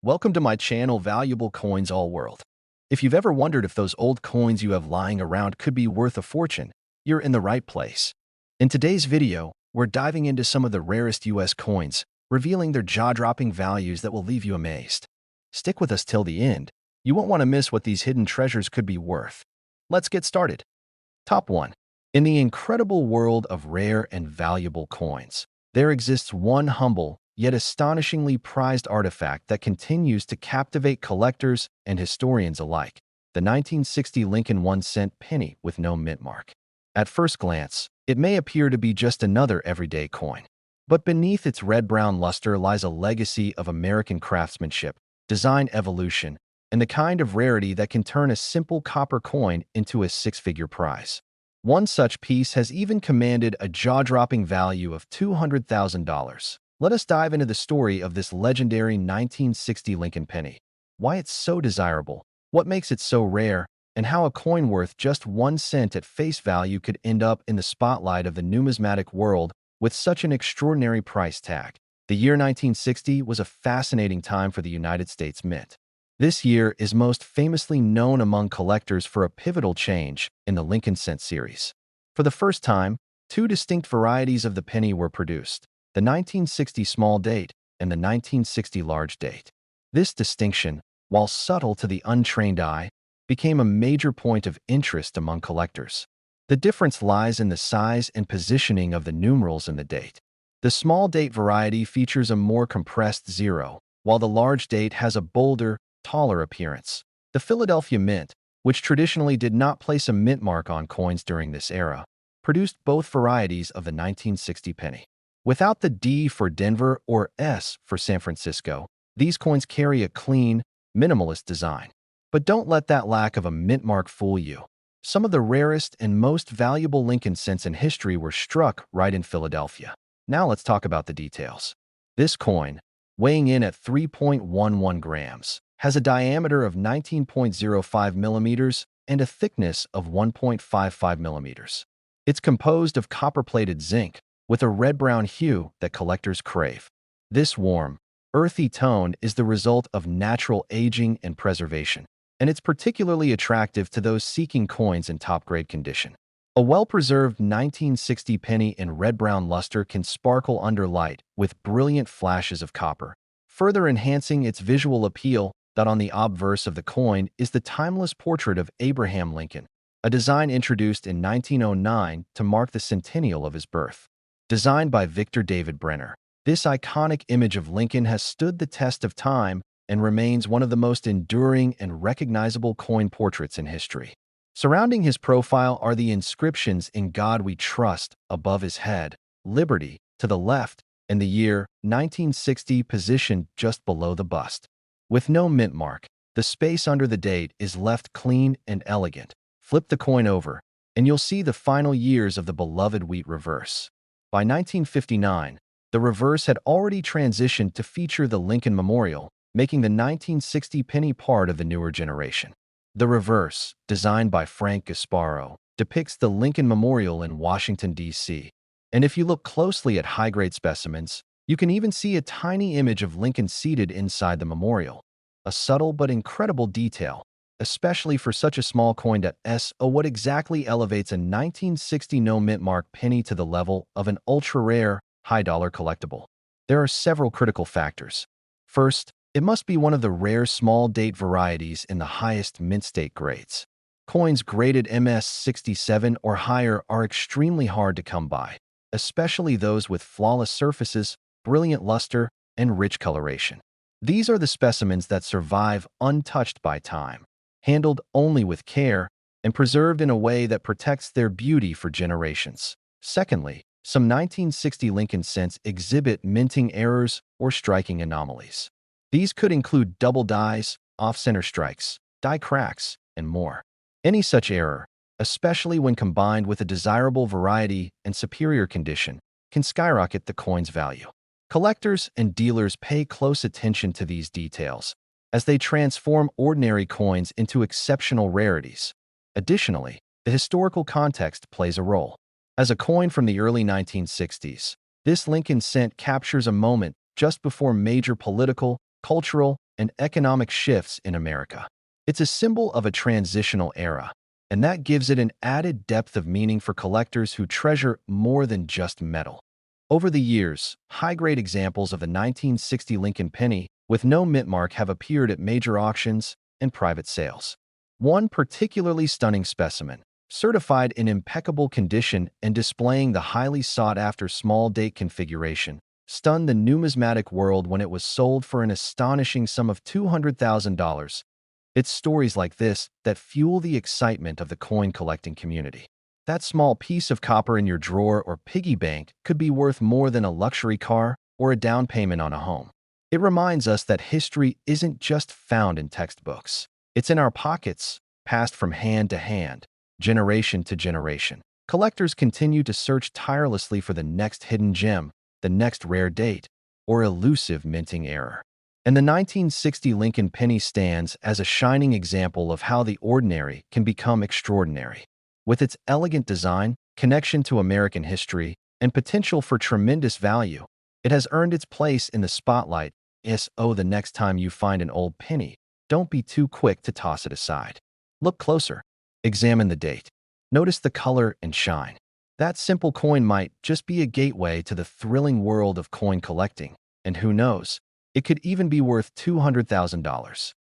Welcome to my channel, Valuable Coins All World. If you've ever wondered if those old coins you have lying around could be worth a fortune, you're in the right place. In today's video, we're diving into some of the rarest US coins, revealing their jaw-dropping values that will leave you amazed. Stick with us till the end. You won't want to miss what these hidden treasures could be worth. Let's get started. Top 1. In the incredible world of rare and valuable coins, there exists one humble, yet astonishingly prized artifact that continues to captivate collectors and historians alike: the 1960 Lincoln 1-cent penny with no mint mark. At first glance, it may appear to be just another everyday coin. But beneath its red-brown luster lies a legacy of American craftsmanship, design evolution, and the kind of rarity that can turn a simple copper coin into a six-figure prize. One such piece has even commanded a jaw-dropping value of $200,000. Let us dive into the story of this legendary 1960 Lincoln penny. Why it's so desirable, what makes it so rare, and how a coin worth just 1 cent at face value could end up in the spotlight of the numismatic world with such an extraordinary price tag. The year 1960 was a fascinating time for the United States Mint. This year is most famously known among collectors for a pivotal change in the Lincoln cent series. For the first time, two distinct varieties of the penny were produced: the 1960 small date and the 1960 large date. This distinction, while subtle to the untrained eye, became a major point of interest among collectors. The difference lies in the size and positioning of the numerals in the date. The small date variety features a more compressed zero, while the large date has a bolder, taller appearance. The Philadelphia Mint, which traditionally did not place a mint mark on coins during this era, produced both varieties of the 1960 penny. Without the D for Denver or S for San Francisco, these coins carry a clean, minimalist design. But don't let that lack of a mint mark fool you. Some of the rarest and most valuable Lincoln cents in history were struck right in Philadelphia. Now let's talk about the details. This coin, weighing in at 3.11 grams, has a diameter of 19.05 millimeters and a thickness of 1.55 millimeters. It's composed of copper-plated zinc, with a red-brown hue that collectors crave. This warm, earthy tone is the result of natural aging and preservation, and it's particularly attractive to those seeking coins in top-grade condition. A well-preserved 1960 penny in red-brown luster can sparkle under light with brilliant flashes of copper, further enhancing its visual appeal. That on the obverse of the coin is the timeless portrait of Abraham Lincoln, a design introduced in 1909 to mark the centennial of his birth. Designed by Victor David Brenner, this iconic image of Lincoln has stood the test of time and remains one of the most enduring and recognizable coin portraits in history. Surrounding his profile are the inscriptions "In God We Trust" above his head, "Liberty" to the left, and the year 1960 positioned just below the bust. With no mint mark, the space under the date is left clean and elegant. Flip the coin over, and you'll see the final years of the beloved wheat reverse. By 1959, the reverse had already transitioned to feature the Lincoln Memorial, making the 1960 penny part of the newer generation. The reverse, designed by Frank Gasparo, depicts the Lincoln Memorial in Washington, D.C. And if you look closely at high-grade specimens, you can even see a tiny image of Lincoln seated inside the memorial. A subtle but incredible detail, especially for such a small coin. What exactly elevates a 1960 no mint mark penny to the level of an ultra-rare, high-dollar collectible? There are several critical factors. First, it must be one of the rare small-date varieties in the highest mint state grades. Coins graded MS-67 or higher are extremely hard to come by, especially those with flawless surfaces, brilliant luster, and rich coloration. These are the specimens that survive untouched by time, handled only with care, and preserved in a way that protects their beauty for generations. Secondly, some 1960 Lincoln cents exhibit minting errors or striking anomalies. These could include double dies, off-center strikes, die cracks, and more. Any such error, especially when combined with a desirable variety and superior condition, can skyrocket the coin's value. Collectors and dealers pay close attention to these details as they transform ordinary coins into exceptional rarities. Additionally, the historical context plays a role. As a coin from the early 1960s, this Lincoln cent captures a moment just before major political, cultural, and economic shifts in America. It's a symbol of a transitional era, and that gives it an added depth of meaning for collectors who treasure more than just metal. Over the years, high-grade examples of the 1960 Lincoln penny with no mint mark have appeared at major auctions and private sales. One particularly stunning specimen, certified in impeccable condition and displaying the highly sought-after small date configuration, stunned the numismatic world when it was sold for an astonishing sum of $200,000. It's stories like this that fuel the excitement of the coin collecting community. That small piece of copper in your drawer or piggy bank could be worth more than a luxury car or a down payment on a home. It reminds us that history isn't just found in textbooks. It's in our pockets, passed from hand to hand, generation to generation. Collectors continue to search tirelessly for the next hidden gem, the next rare date, or elusive minting error. And the 1960 Lincoln penny stands as a shining example of how the ordinary can become extraordinary. With its elegant design, connection to American history, and potential for tremendous value, it has earned its place in the spotlight. So the next time you find an old penny, don't be too quick to toss it aside. Look closer. Examine the date. Notice the color and shine. That simple coin might just be a gateway to the thrilling world of coin collecting, and who knows, it could even be worth $200,000.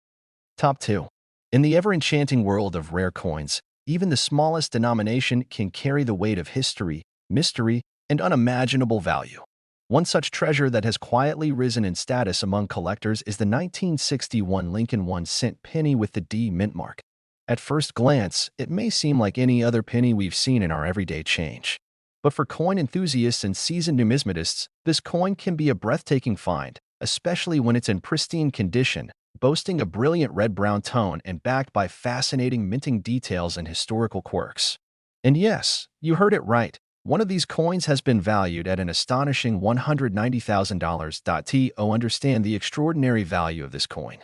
Top 2. In the ever-enchanting world of rare coins, even the smallest denomination can carry the weight of history, mystery, and unimaginable value. One such treasure that has quietly risen in status among collectors is the 1961 Lincoln 1-cent penny with the D mint mark. At first glance, it may seem like any other penny we've seen in our everyday change. But for coin enthusiasts and seasoned numismatists, this coin can be a breathtaking find, especially when it's in pristine condition, boasting a brilliant red-brown tone and backed by fascinating minting details and historical quirks. And yes, you heard it right. One of these coins has been valued at an astonishing $190,000. To understand the extraordinary value of this coin,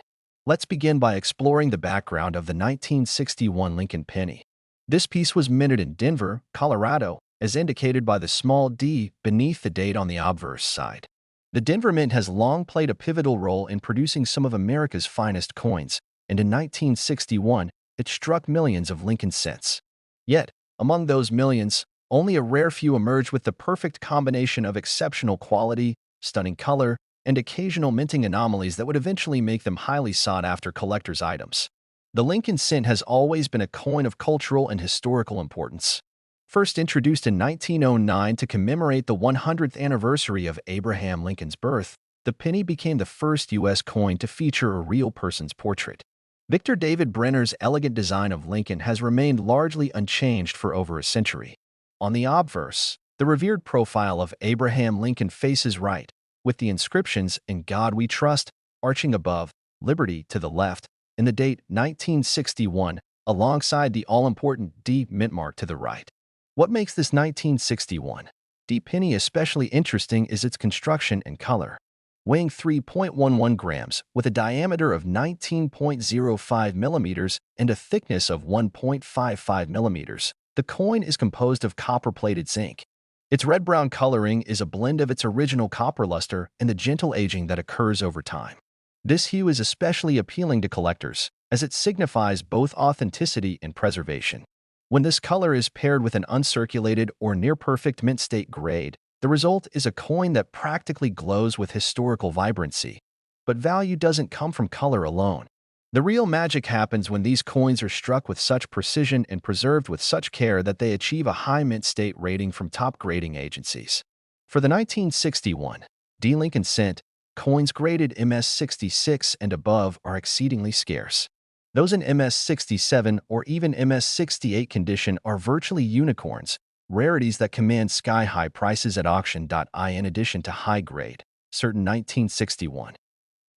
let's begin by exploring the background of the 1961 Lincoln penny. This piece was minted in Denver, Colorado, as indicated by the small d beneath the date on the obverse side. The Denver Mint has long played a pivotal role in producing some of America's finest coins, and in 1961, it struck millions of Lincoln cents. Yet, among those millions, only a rare few emerged with the perfect combination of exceptional quality, stunning color, and occasional minting anomalies that would eventually make them highly sought-after collector's items. The Lincoln cent has always been a coin of cultural and historical importance. First introduced in 1909 to commemorate the 100th anniversary of Abraham Lincoln's birth, the penny became the first U.S. coin to feature a real person's portrait. Victor David Brenner's elegant design of Lincoln has remained largely unchanged for over a century. On the obverse, the revered profile of Abraham Lincoln faces right, with the inscriptions "In God We Trust" arching above, "Liberty" to the left, and the date 1961 alongside the all-important D mint mark to the right. What makes this 1961 D penny especially interesting is its construction and color. Weighing 3.11 grams with a diameter of 19.05 millimeters and a thickness of 1.55 millimeters, the coin is composed of copper-plated zinc. Its red-brown coloring is a blend of its original copper luster and the gentle aging that occurs over time. This hue is especially appealing to collectors, as it signifies both authenticity and preservation. When this color is paired with an uncirculated or near-perfect mint state grade, the result is a coin that practically glows with historical vibrancy. But value doesn't come from color alone. The real magic happens when these coins are struck with such precision and preserved with such care that they achieve a high mint state rating from top grading agencies. For the 1961 D Lincoln cent, coins graded MS-66 and above are exceedingly scarce. Those in MS-67 or even MS-68 condition are virtually unicorns, rarities that command sky-high prices at auction. In addition to high-grade, certain 1961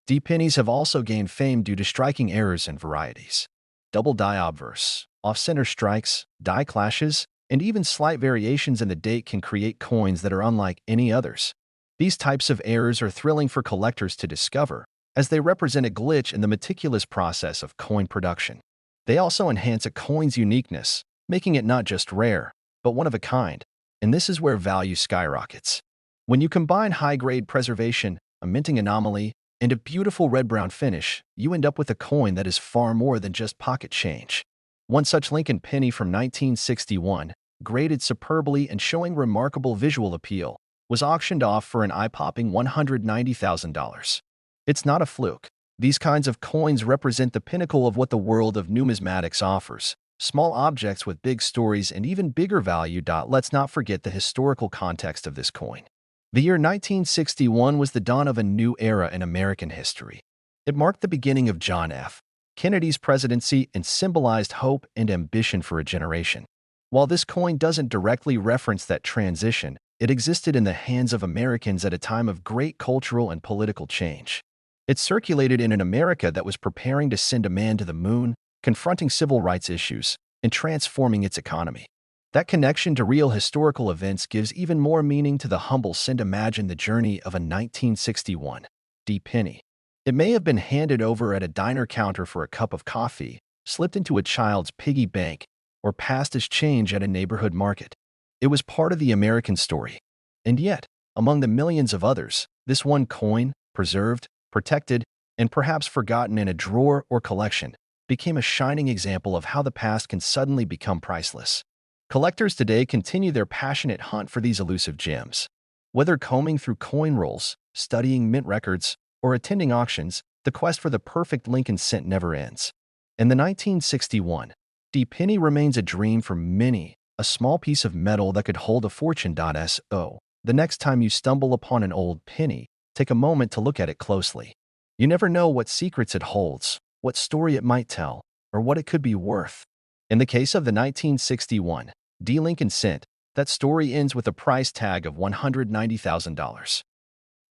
D pennies have also gained fame due to striking errors and varieties. Double die obverse, off-center strikes, die clashes, and even slight variations in the date can create coins that are unlike any others. These types of errors are thrilling for collectors to discover, as they represent a glitch in the meticulous process of coin production. They also enhance a coin's uniqueness, making it not just rare, but one of a kind, and this is where value skyrockets. When you combine high-grade preservation, a minting anomaly, and a beautiful red-brown finish, you end up with a coin that is far more than just pocket change. One such Lincoln penny from 1961, graded superbly and showing remarkable visual appeal, was auctioned off for an eye-popping $190,000. It's not a fluke. These kinds of coins represent the pinnacle of what the world of numismatics offers. Small objects with big stories and even bigger value. Let's not forget the historical context of this coin. The year 1961 was the dawn of a new era in American history. It marked the beginning of John F. Kennedy's presidency and symbolized hope and ambition for a generation. While this coin doesn't directly reference that transition, it existed in the hands of Americans at a time of great cultural and political change. It circulated in an America that was preparing to send a man to the moon, confronting civil rights issues, and transforming its economy. That connection to real historical events gives even more meaning to the humble symbol. Imagine the journey of a 1961 V.D.B penny. It may have been handed over at a diner counter for a cup of coffee, slipped into a child's piggy bank, or passed as change at a neighborhood market. It was part of the American story. And yet, among the millions of others, this one coin, preserved, protected, and perhaps forgotten in a drawer or collection, became a shining example of how the past can suddenly become priceless. Collectors today continue their passionate hunt for these elusive gems. Whether combing through coin rolls, studying mint records, or attending auctions, the quest for the perfect Lincoln cent never ends. In the 1961 V.D.B penny remains a dream for many, a small piece of metal that could hold a fortune. So, the next time you stumble upon an old penny, take a moment to look at it closely. You never know what secrets it holds, what story it might tell, or what it could be worth. In the case of the 1961 V.D.B Lincoln cent, that story ends with a price tag of $190,000.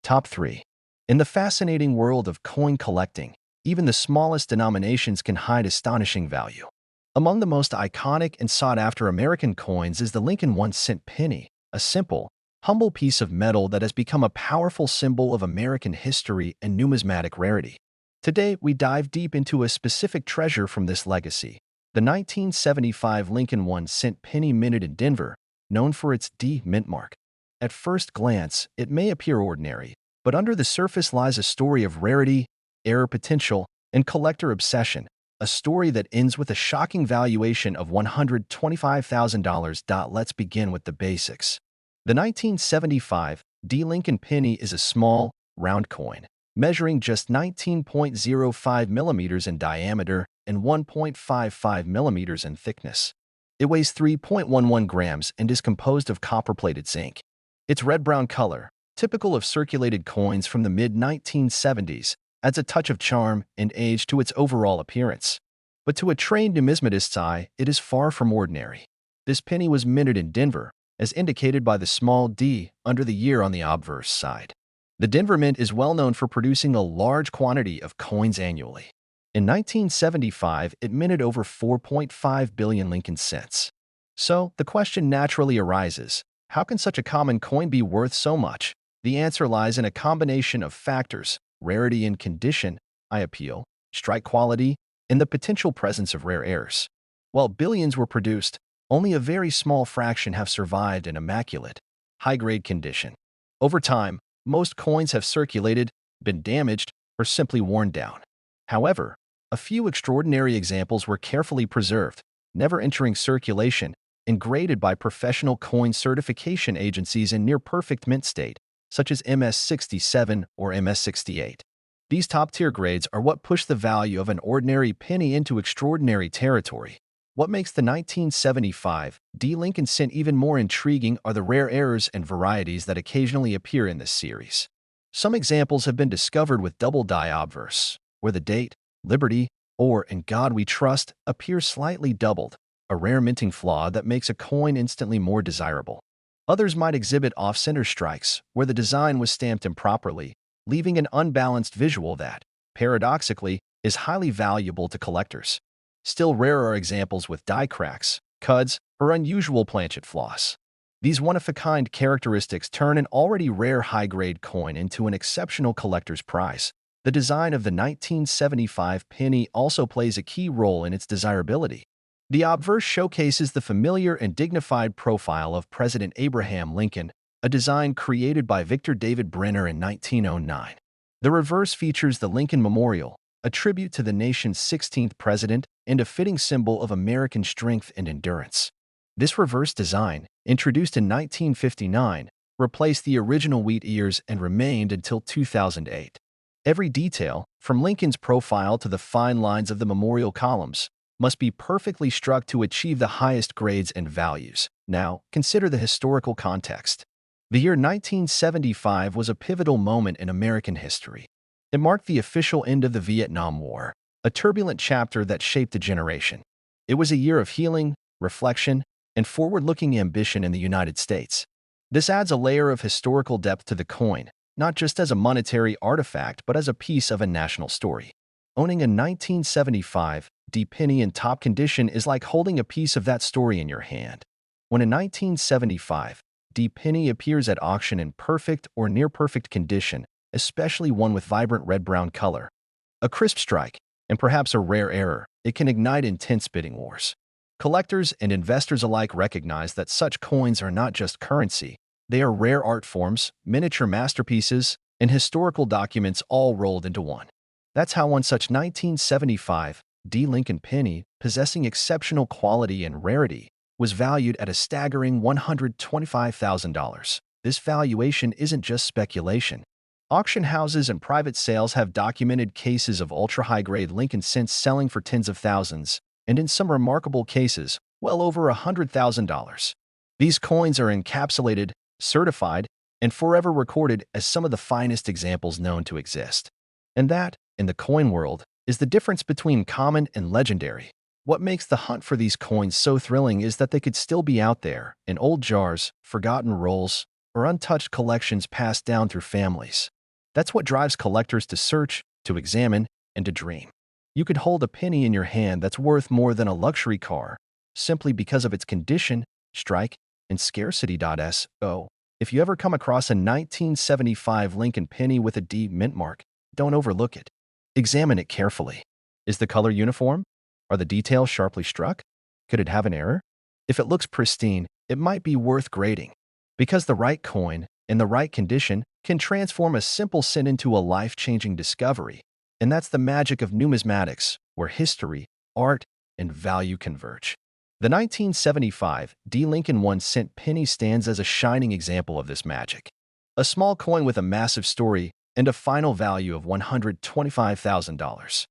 Top 3. In the fascinating world of coin collecting, even the smallest denominations can hide astonishing value. Among the most iconic and sought-after American coins is the Lincoln 1-cent penny, a simple, humble piece of metal that has become a powerful symbol of American history and numismatic rarity. Today, we dive deep into a specific treasure from this legacy, the 1975 Lincoln 1-cent penny minted in Denver, known for its D mint mark. At first glance, it may appear ordinary, but under the surface lies a story of rarity, error potential, and collector obsession, a story that ends with a shocking valuation of $125,000. Let's begin with the basics. The 1975 V.D.B Lincoln penny is a small, round coin, measuring just 19.05 millimeters in diameter and 1.55 millimeters in thickness. It weighs 3.11 grams and is composed of copper-plated zinc. Its red-brown color, typical of circulated coins from the mid-1970s, adds a touch of charm and age to its overall appearance. But to a trained numismatist's eye, it is far from ordinary. This penny was minted in Denver, as indicated by the small d under the year on the obverse side. The Denver Mint is well known for producing a large quantity of coins annually. In 1975, it minted over 4.5 billion Lincoln cents. So, the question naturally arises, how can such a common coin be worth so much? The answer lies in a combination of factors: rarity and condition, eye appeal, strike quality, and the potential presence of rare errors. While billions were produced, only a very small fraction have survived in immaculate, high-grade condition. Over time, most coins have circulated, been damaged, or simply worn down. However, a few extraordinary examples were carefully preserved, never entering circulation, and graded by professional coin certification agencies in near-perfect mint state, such as MS-67 or MS-68. These top-tier grades are what push the value of an ordinary penny into extraordinary territory. What makes the 1975 V.D.B Lincoln cent even more intriguing are the rare errors and varieties that occasionally appear in this series. Some examples have been discovered with double die obverse, where the date, liberty, or in God we trust appears slightly doubled, a rare minting flaw that makes a coin instantly more desirable. Others might exhibit off-center strikes, where the design was stamped improperly, leaving an unbalanced visual that, paradoxically, is highly valuable to collectors. Still rarer are examples with die cracks, cuds, or unusual planchet flaws. These one-of-a-kind characteristics turn an already rare high-grade coin into an exceptional collector's prize. The design of the 1975 penny also plays a key role in its desirability. The obverse showcases the familiar and dignified profile of President Abraham Lincoln, a design created by Victor David Brenner in 1909. The reverse features the Lincoln Memorial, a tribute to the nation's 16th president and a fitting symbol of American strength and endurance. This reverse design, introduced in 1959, replaced the original wheat ears and remained until 2008. Every detail, from Lincoln's profile to the fine lines of the memorial columns, must be perfectly struck to achieve the highest grades and values. Now, consider the historical context. The year 1975 was a pivotal moment in American history. It marked the official end of the Vietnam War, a turbulent chapter that shaped a generation. It was a year of healing, reflection, and forward-looking ambition in the United States. This adds a layer of historical depth to the coin, not just as a monetary artifact but as a piece of a national story. Owning a 1975 V.D.B penny in top condition is like holding a piece of that story in your hand. When a 1975 V.D.B penny appears at auction in perfect or near-perfect condition, especially one with vibrant red-brown color, a crisp strike, and perhaps a rare error, it can ignite intense bidding wars. Collectors and investors alike recognize that such coins are not just currency. They are rare art forms, miniature masterpieces, and historical documents all rolled into one. That's how one such 1975 V.D.B Lincoln penny, possessing exceptional quality and rarity, was valued at a staggering $125,000. This valuation isn't just speculation. Auction houses and private sales have documented cases of ultra-high-grade Lincoln cents selling for tens of thousands, and in some remarkable cases, well over $100,000. These coins are encapsulated, certified, and forever recorded as some of the finest examples known to exist. And that, in the coin world, is the difference between common and legendary. What makes the hunt for these coins so thrilling is that they could still be out there, in old jars, forgotten rolls, or untouched collections passed down through families. That's what drives collectors to search, to examine, and to dream. You could hold a penny in your hand that's worth more than a luxury car, simply because of its condition, strike, and scarcity. So, if you ever come across a 1975 Lincoln penny with a V.D.B mint mark, don't overlook it. Examine it carefully. Is the color uniform? Are the details sharply struck? Could it have an error? If it looks pristine, it might be worth grading. Because the right coin, in the right condition, can transform a simple cent into a life-changing discovery. And that's the magic of numismatics, where history, art, and value converge. The 1975 V.D.B Lincoln 1-cent penny stands as a shining example of this magic. A small coin with a massive story and a final value of $125,000.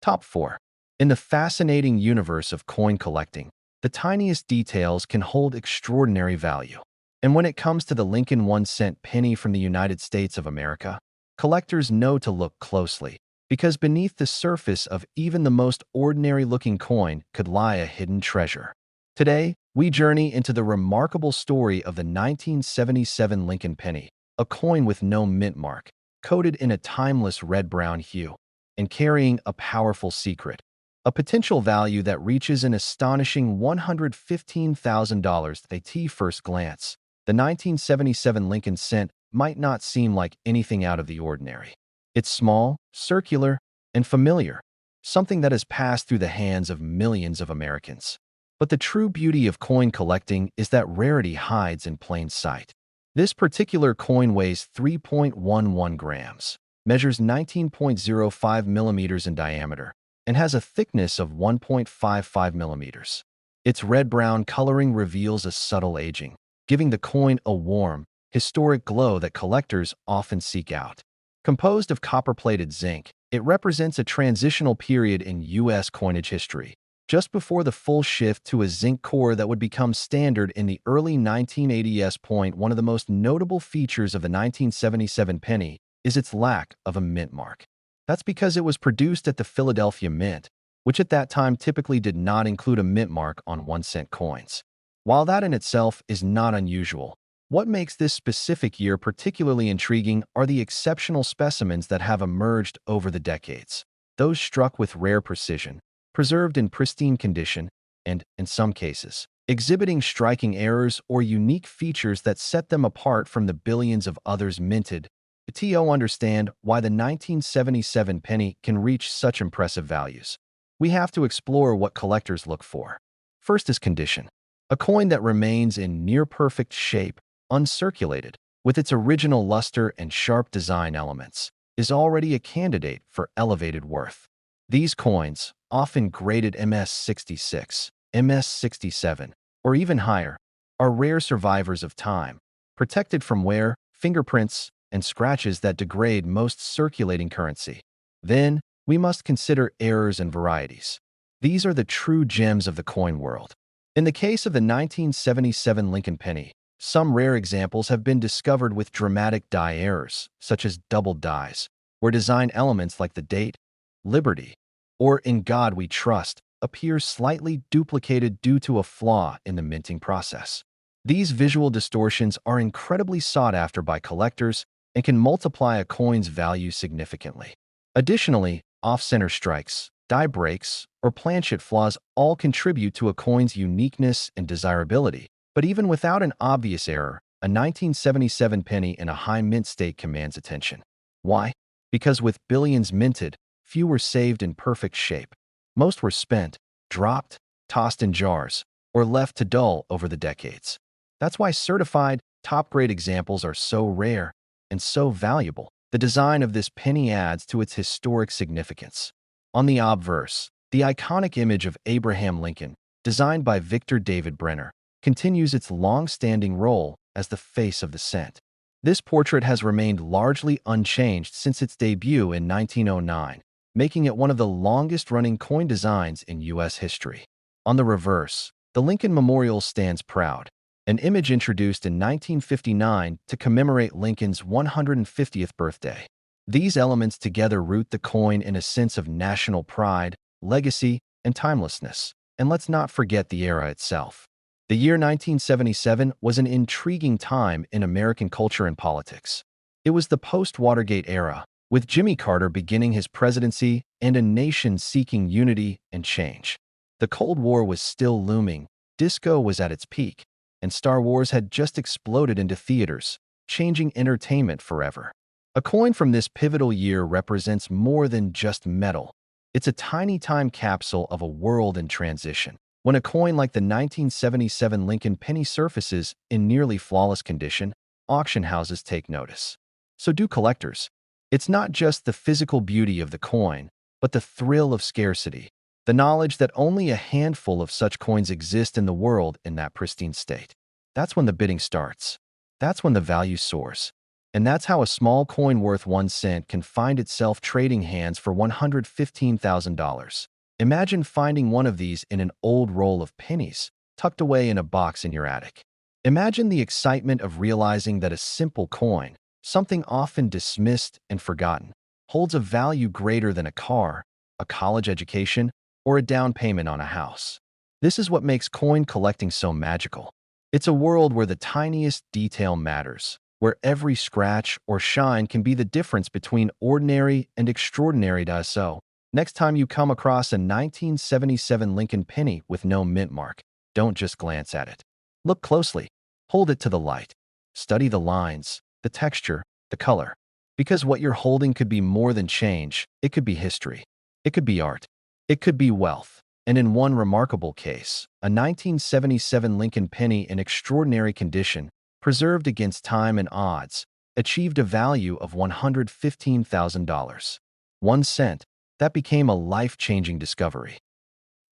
Top 4. In the fascinating universe of coin collecting, the tiniest details can hold extraordinary value. And when it comes to the Lincoln 1-cent penny from the United States of America, collectors know to look closely, because beneath the surface of even the most ordinary-looking coin could lie a hidden treasure. Today, we journey into the remarkable story of the 1977 Lincoln penny, a coin with no mint mark, coated in a timeless red-brown hue, and carrying a powerful secret, a potential value that reaches an astonishing $115,000. At first glance, the 1977 Lincoln cent might not seem like anything out of the ordinary. It's small, circular, and familiar, something that has passed through the hands of millions of Americans. But the true beauty of coin collecting is that rarity hides in plain sight. This particular coin weighs 3.11 grams, measures 19.05 millimeters in diameter, and has a thickness of 1.55 millimeters. Its red-brown coloring reveals a subtle aging, giving the coin a warm, historic glow that collectors often seek out. Composed of copper-plated zinc, it represents a transitional period in U.S. coinage history, just before the full shift to a zinc core that would become standard in the early 1980s. One of the most notable features of the 1977 penny is its lack of a mint mark. That's because it was produced at the Philadelphia Mint, which at that time typically did not include a mint mark on 1-cent coins. While that in itself is not unusual, what makes this specific year particularly intriguing are the exceptional specimens that have emerged over the decades. Those struck with rare precision, preserved in pristine condition, and, in some cases, exhibiting striking errors or unique features that set them apart from the billions of others minted. To understand why the 1977 penny can reach such impressive values, we have to explore what collectors look for. First is condition. A coin that remains in near-perfect shape, uncirculated, with its original luster and sharp design elements. is already a candidate for elevated worth. These coins, often graded MS-66, MS-67, or even higher, are rare survivors of time, protected from wear, fingerprints, and scratches that degrade most circulating currency. Then, we must consider errors and varieties. These are the true gems of the coin world. In the case of the 1977 Lincoln penny, some rare examples have been discovered with dramatic die errors, such as double dies, where design elements like the date, liberty, or in God we trust appear slightly duplicated due to a flaw in the minting process. These visual distortions are incredibly sought after by collectors and can multiply a coin's value significantly. Additionally, off-center strikes, die breaks, or planchet flaws all contribute to a coin's uniqueness and desirability. But even without an obvious error, a 1977 penny in a high mint state commands attention. Why? Because with billions minted, few were saved in perfect shape. Most were spent, dropped, tossed in jars, or left to dull over the decades. That's why certified, top-grade examples are so rare and so valuable. The design of this penny adds to its historic significance. On the obverse, the iconic image of Abraham Lincoln, designed by Victor David Brenner, continues its long-standing role as the face of the cent. This portrait has remained largely unchanged since its debut in 1909, making it one of the longest-running coin designs in U.S. history. On the reverse, the Lincoln Memorial stands proud, an image introduced in 1959 to commemorate Lincoln's 150th birthday. These elements together root the coin in a sense of national pride, legacy, and timelessness. And let's not forget the era itself. The year 1977 was an intriguing time in American culture and politics. It was the post-Watergate era, with Jimmy Carter beginning his presidency and a nation seeking unity and change. The Cold War was still looming, disco was at its peak, and Star Wars had just exploded into theaters, changing entertainment forever. A coin from this pivotal year represents more than just metal. It's a tiny time capsule of a world in transition. When a coin like the 1977 Lincoln penny surfaces in nearly flawless condition, auction houses take notice. So do collectors. It's not just the physical beauty of the coin, but the thrill of scarcity, the knowledge that only a handful of such coins exist in the world in that pristine state. That's when the bidding starts. That's when the value soars. And that's how a small coin worth 1 cent can find itself trading hands for $115,000. Imagine finding one of these in an old roll of pennies, tucked away in a box in your attic. Imagine the excitement of realizing that a simple coin, something often dismissed and forgotten, holds a value greater than a car, a college education, or a down payment on a house. This is what makes coin collecting so magical. It's a world where the tiniest detail matters, where every scratch or shine can be the difference between ordinary and extraordinary. So, next time you come across a 1977 Lincoln penny with no mint mark, don't just glance at it. Look closely. Hold it to the light. Study the lines, the texture, the color. Because what you're holding could be more than change. It could be history. It could be art. It could be wealth. And in one remarkable case, a 1977 Lincoln penny in extraordinary condition, preserved against time and odds, achieved a value of $115,000. 1 cent. That became a life-changing discovery.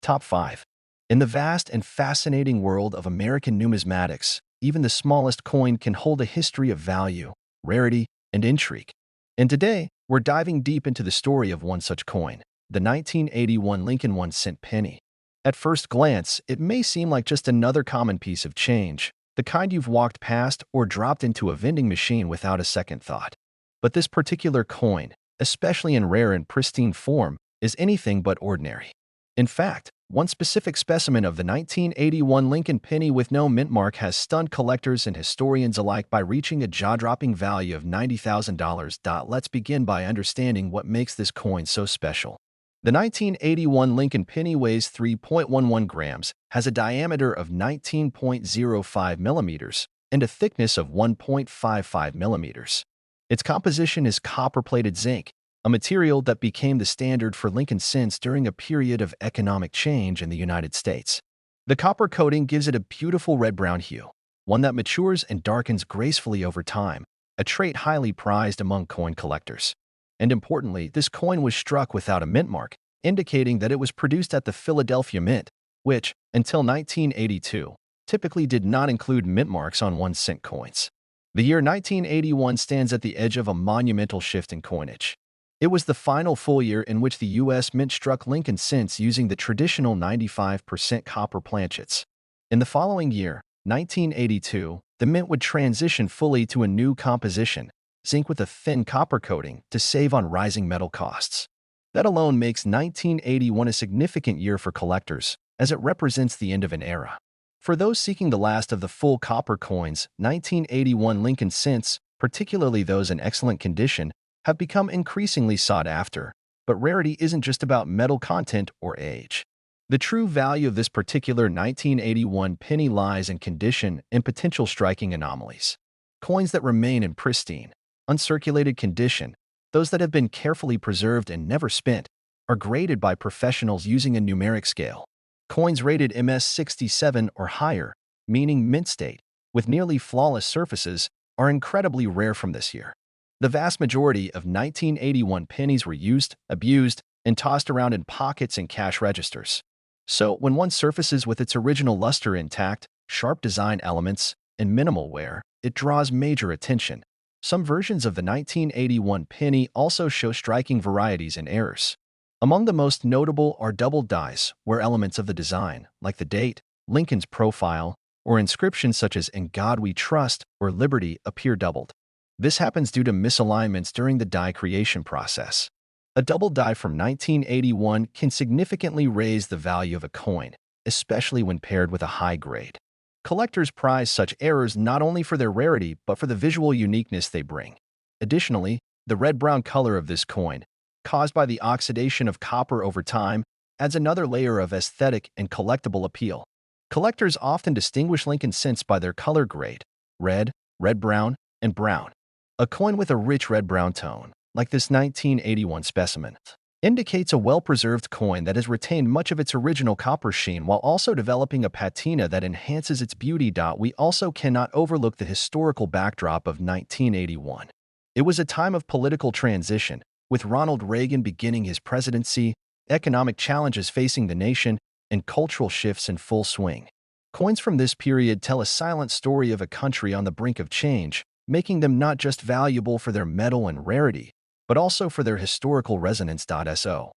Top 5. In the vast and fascinating world of American numismatics, even the smallest coin can hold a history of value, rarity, and intrigue. And today, we're diving deep into the story of one such coin, the 1981 Lincoln 1 cent penny. At first glance, it may seem like just another common piece of change, the kind you've walked past or dropped into a vending machine without a second thought. But this particular coin, especially in rare and pristine form, is anything but ordinary. In fact, one specific specimen of the 1981 Lincoln penny with no mint mark has stunned collectors and historians alike by reaching a jaw-dropping value of $90,000. Let's begin by understanding what makes this coin so special. The 1981 Lincoln penny weighs 3.11 grams, has a diameter of 19.05 millimeters, and a thickness of 1.55 millimeters. Its composition is copper-plated zinc, a material that became the standard for Lincoln cents during a period of economic change in the United States. The copper coating gives it a beautiful red-brown hue, one that matures and darkens gracefully over time, a trait highly prized among coin collectors. And importantly, this coin was struck without a mint mark, indicating that it was produced at the Philadelphia Mint, which, until 1982, typically did not include mint marks on 1-cent coins. The year 1981 stands at the edge of a monumental shift in coinage. It was the final full year in which the U.S. Mint struck Lincoln cents using the traditional 95% copper planchets. In the following year, 1982, the Mint would transition fully to a new composition, zinc with a thin copper coating, to save on rising metal costs. That alone makes 1981 a significant year for collectors, as it represents the end of an era. For those seeking the last of the full copper coins, 1981 Lincoln cents, particularly those in excellent condition, have become increasingly sought after. But rarity isn't just about metal content or age. The true value of this particular 1981 penny lies in condition and potential striking anomalies. Coins that remain in pristine, uncirculated condition, those that have been carefully preserved and never spent, are graded by professionals using a numeric scale. Coins rated MS67 or higher, meaning mint state, with nearly flawless surfaces, are incredibly rare from this year. The vast majority of 1981 pennies were used, abused, and tossed around in pockets and cash registers. So, when one surfaces with its original luster intact, sharp design elements, and minimal wear, it draws major attention. Some versions of the 1981 penny also show striking varieties and errors. Among the most notable are double dies, where elements of the design, like the date, Lincoln's profile, or inscriptions such as "In God We Trust" or "Liberty," appear doubled. This happens due to misalignments during the die creation process. A double die from 1981 can significantly raise the value of a coin, especially when paired with a high grade. Collectors prize such errors not only for their rarity but for the visual uniqueness they bring. Additionally, the red-brown color of this coin, caused by the oxidation of copper over time, adds another layer of aesthetic and collectible appeal. Collectors often distinguish Lincoln cents by their color grade: red, red-brown, and brown. A coin with a rich red-brown tone, like this 1981 specimen, indicates a well-preserved coin that has retained much of its original copper sheen while also developing a patina that enhances its beauty. We also cannot overlook the historical backdrop of 1981. It was a time of political transition, with Ronald Reagan beginning his presidency, economic challenges facing the nation, and cultural shifts in full swing. Coins from this period tell a silent story of a country on the brink of change, making them not just valuable for their metal and rarity, but also for their historical resonance. So,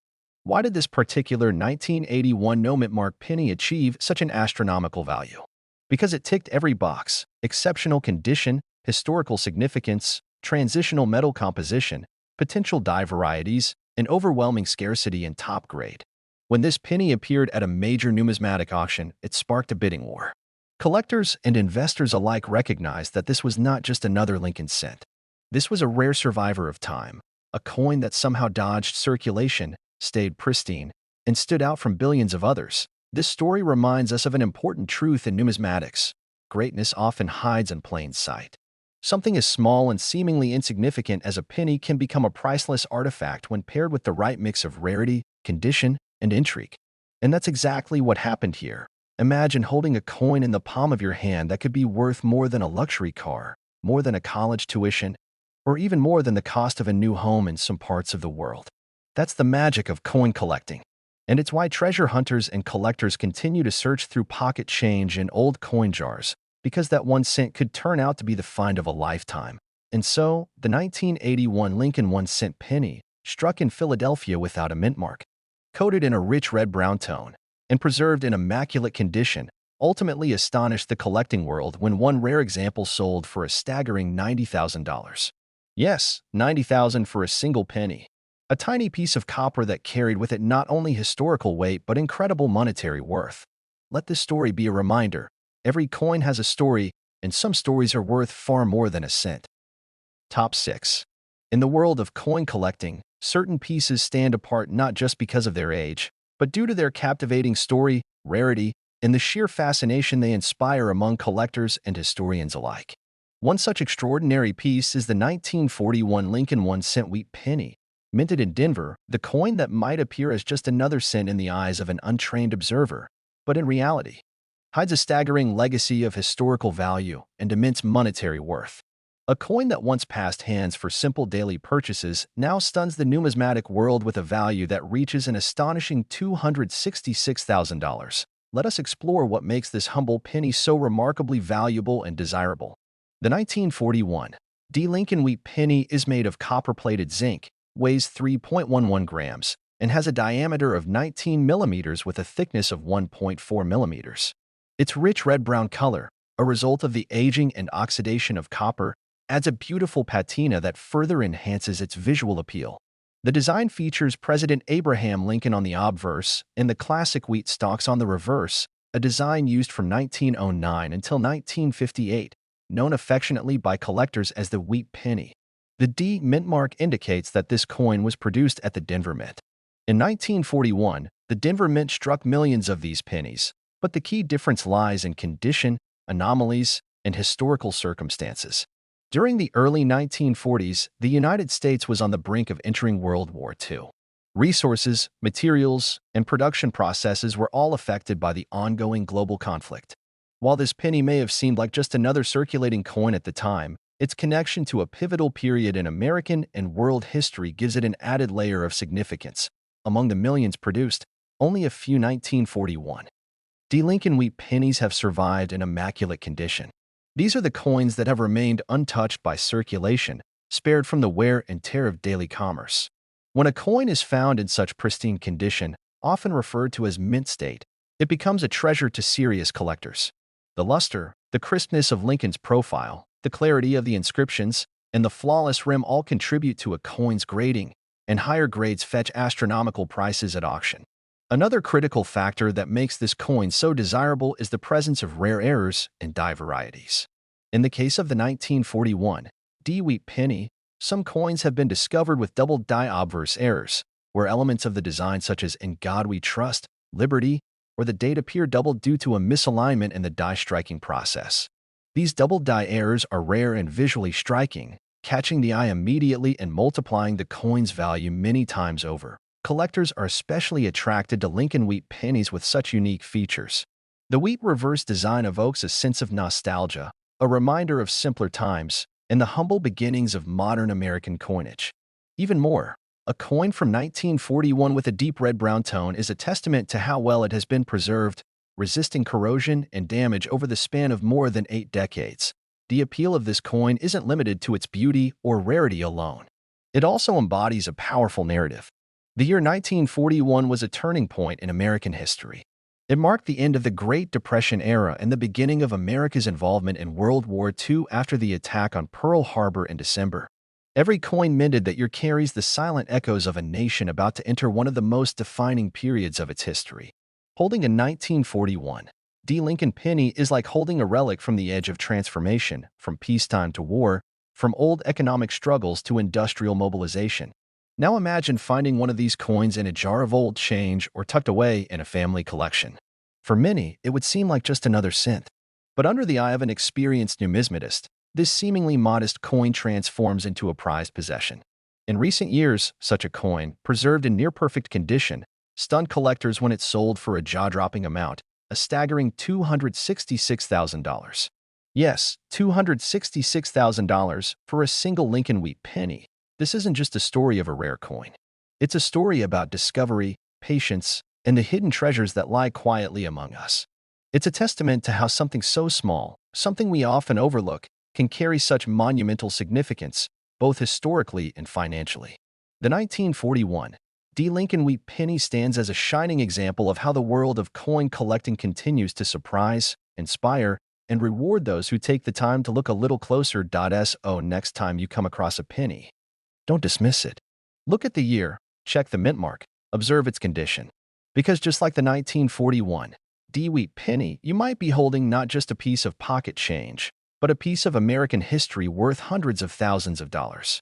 why did this particular 1981 no mint mark penny achieve such an astronomical value? Because it ticked every box: exceptional condition, historical significance, transitional metal composition, potential die varieties, and overwhelming scarcity and top grade. When this penny appeared at a major numismatic auction, it sparked a bidding war. Collectors and investors alike recognized that this was not just another Lincoln cent. This was a rare survivor of time, a coin that somehow dodged circulation, stayed pristine, and stood out from billions of others. This story reminds us of an important truth in numismatics: greatness often hides in plain sight. Something as small and seemingly insignificant as a penny can become a priceless artifact when paired with the right mix of rarity, condition, and intrigue. And that's exactly what happened here. Imagine holding a coin in the palm of your hand that could be worth more than a luxury car, more than a college tuition, or even more than the cost of a new home in some parts of the world. That's the magic of coin collecting. And it's why treasure hunters and collectors continue to search through pocket change and old coin jars, because that 1 cent could turn out to be the find of a lifetime. And so, the 1981 Lincoln 1-cent penny, struck in Philadelphia without a mint mark, coated in a rich red-brown tone, and preserved in immaculate condition, ultimately astonished the collecting world when one rare example sold for a staggering $90,000. Yes, $90,000 for a single penny. A tiny piece of copper that carried with it not only historical weight but incredible monetary worth. Let this story be a reminder: every coin has a story, and some stories are worth far more than a cent. Top 6. In the world of coin collecting, certain pieces stand apart not just because of their age, but due to their captivating story, rarity, and the sheer fascination they inspire among collectors and historians alike. One such extraordinary piece is the 1941 Lincoln 1-cent wheat penny. Minted in Denver, the coin that might appear as just another cent in the eyes of an untrained observer, but in reality, hides a staggering legacy of historical value and immense monetary worth. A coin that once passed hands for simple daily purchases now stuns the numismatic world with a value that reaches an astonishing $266,000. Let us explore what makes this humble penny so remarkably valuable and desirable. The 1941 D. Lincoln Wheat penny is made of copper-plated zinc, weighs 3.11 grams, and has a diameter of 19 millimeters with a thickness of 1.4 millimeters. Its rich red-brown color, a result of the aging and oxidation of copper, adds a beautiful patina that further enhances its visual appeal. The design features President Abraham Lincoln on the obverse and the classic wheat stalks on the reverse, a design used from 1909 until 1958, known affectionately by collectors as the wheat penny. The D mint mark indicates that this coin was produced at the Denver Mint. In 1941, the Denver Mint struck millions of these pennies, but the key difference lies in condition, anomalies, and historical circumstances. During the early 1940s, the United States was on the brink of entering World War II. Resources, materials, and production processes were all affected by the ongoing global conflict. While this penny may have seemed like just another circulating coin at the time, its connection to a pivotal period in American and world history gives it an added layer of significance. Among the millions produced, only a few 1941 D. Lincoln Wheat pennies have survived in immaculate condition. These are the coins that have remained untouched by circulation, spared from the wear and tear of daily commerce. When a coin is found in such pristine condition, often referred to as mint state, it becomes a treasure to serious collectors. The luster, the crispness of Lincoln's profile, the clarity of the inscriptions, and the flawless rim all contribute to a coin's grading, and higher grades fetch astronomical prices at auction. Another critical factor that makes this coin so desirable is the presence of rare errors and die varieties. In the case of the 1941 D. Wheat penny, some coins have been discovered with double die obverse errors, where elements of the design such as "In God We Trust," "Liberty," or the date appear doubled due to a misalignment in the die striking process. These double die errors are rare and visually striking, catching the eye immediately and multiplying the coin's value many times over. Collectors are especially attracted to Lincoln Wheat pennies with such unique features. The wheat reverse design evokes a sense of nostalgia, a reminder of simpler times, and the humble beginnings of modern American coinage. Even more, a coin from 1941 with a deep red-brown tone is a testament to how well it has been preserved, resisting corrosion and damage over the span of more than 8 decades. The appeal of this coin isn't limited to its beauty or rarity alone. It also embodies a powerful narrative. The year 1941 was a turning point in American history. It marked the end of the Great Depression era and the beginning of America's involvement in World War II after the attack on Pearl Harbor in December. Every coin minted that year carries the silent echoes of a nation about to enter one of the most defining periods of its history. Holding a 1941 D. Lincoln penny is like holding a relic from the edge of transformation, from peacetime to war, from old economic struggles to industrial mobilization. Now imagine finding one of these coins in a jar of old change or tucked away in a family collection. For many, it would seem like just another cent. But under the eye of an experienced numismatist, this seemingly modest coin transforms into a prized possession. In recent years, such a coin, preserved in near-perfect condition, stunned collectors when it sold for a jaw-dropping amount, a staggering $266,000. Yes, $266,000 for a single Lincoln Wheat penny. This isn't just a story of a rare coin. It's a story about discovery, patience, and the hidden treasures that lie quietly among us. It's a testament to how something so small, something we often overlook, can carry such monumental significance, both historically and financially. The 1941 D. Lincoln Wheat penny stands as a shining example of how the world of coin collecting continues to surprise, inspire, and reward those who take the time to look a little closer. So next time you come across a penny, don't dismiss it. Look at the year, check the mint mark, observe its condition. Because just like the 1941 D. Wheat penny, you might be holding not just a piece of pocket change, but a piece of American history worth hundreds of thousands of dollars.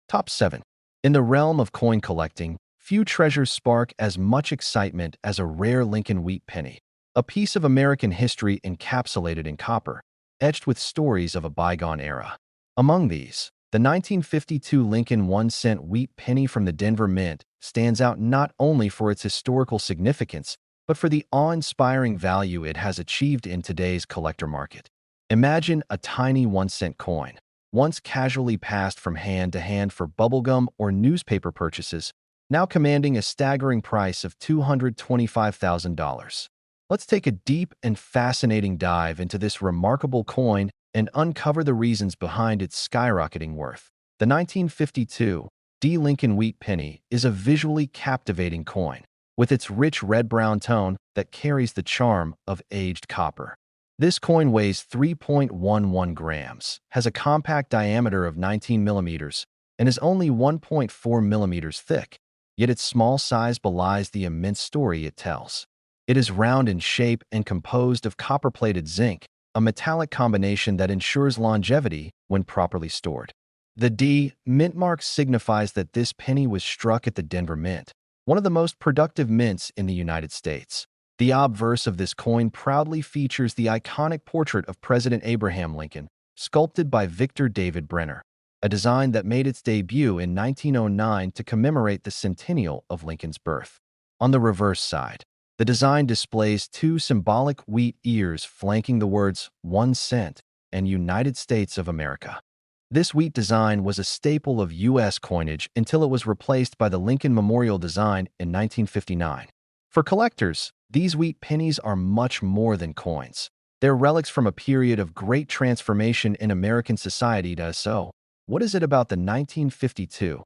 Top 7. In the realm of coin collecting, few treasures spark as much excitement as a rare Lincoln Wheat penny, a piece of American history encapsulated in copper, etched with stories of a bygone era. Among these, the 1952 Lincoln 1-cent wheat penny from the Denver Mint stands out not only for its historical significance, but for the awe-inspiring value it has achieved in today's collector market. Imagine a tiny 1-cent coin, once casually passed from hand to hand for bubblegum or newspaper purchases, now commanding a staggering price of $225,000. Let's take a deep and fascinating dive into this remarkable coin and uncover the reasons behind its skyrocketing worth. The 1952 D. Lincoln Wheat Penny is a visually captivating coin, with its rich red-brown tone that carries the charm of aged copper. This coin weighs 3.11 grams, has a compact diameter of 19 millimeters, and is only 1.4 millimeters thick, yet its small size belies the immense story it tells. It is round in shape and composed of copper-plated zinc, a metallic combination that ensures longevity when properly stored. The D mint mark signifies that this penny was struck at the Denver Mint, one of the most productive mints in the United States. The obverse of this coin proudly features the iconic portrait of President Abraham Lincoln, sculpted by Victor David Brenner, a design that made its debut in 1909 to commemorate the centennial of Lincoln's birth. On the reverse side, the design displays two symbolic wheat ears flanking the words 1 cent and United States of America. This wheat design was a staple of U.S. coinage until it was replaced by the Lincoln Memorial design in 1959. For collectors, these wheat pennies are much more than coins. They're relics from a period of great transformation in American society. So, what is it about the 1952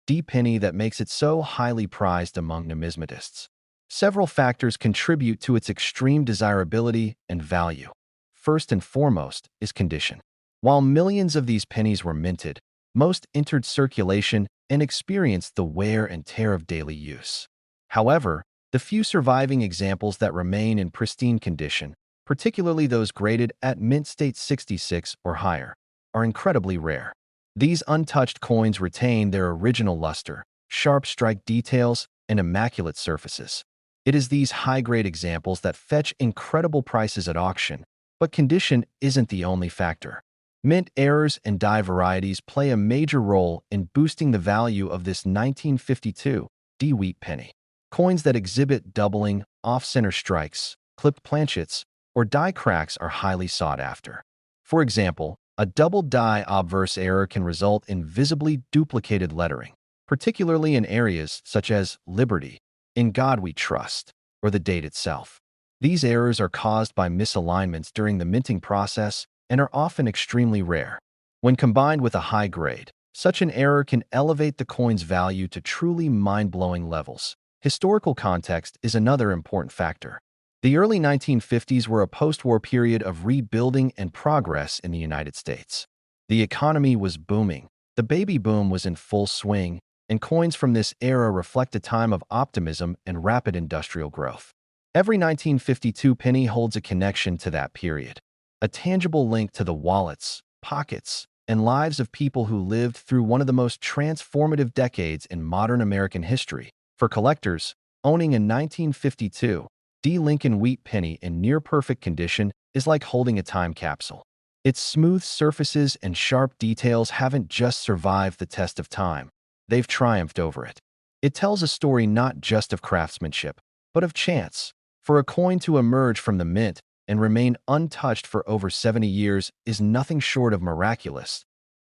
D penny that makes it so highly prized among numismatists? Several factors contribute to its extreme desirability and value. First and foremost is condition. While millions of these pennies were minted, most entered circulation and experienced the wear and tear of daily use. However, the few surviving examples that remain in pristine condition, particularly those graded at mint state 66 or higher, are incredibly rare. These untouched coins retain their original luster, sharp strike details, and immaculate surfaces. It is these high-grade examples that fetch incredible prices at auction, but condition isn't the only factor. Mint errors and die varieties play a major role in boosting the value of this 1952 D wheat penny. Coins that exhibit doubling, off-center strikes, clipped planchets, or die cracks are highly sought after. For example, a double die obverse error can result in visibly duplicated lettering, particularly in areas such as Liberty, In God We Trust, or the date itself. These errors are caused by misalignments during the minting process and are often extremely rare. When combined with a high grade, such an error can elevate the coin's value to truly mind-blowing levels. Historical context is another important factor. The early 1950s were a post-war period of rebuilding and progress in the United States. The economy was booming, the baby boom was in full swing, and coins from this era reflect a time of optimism and rapid industrial growth. Every 1952 penny holds a connection to that period, a tangible link to the wallets, pockets, and lives of people who lived through one of the most transformative decades in modern American history. For collectors, owning a 1952 D. Lincoln Wheat penny in near-perfect condition is like holding a time capsule. Its smooth surfaces and sharp details haven't just survived the test of time, they've triumphed over it. It tells a story not just of craftsmanship, but of chance. For a coin to emerge from the mint and remain untouched for over 70 years is nothing short of miraculous.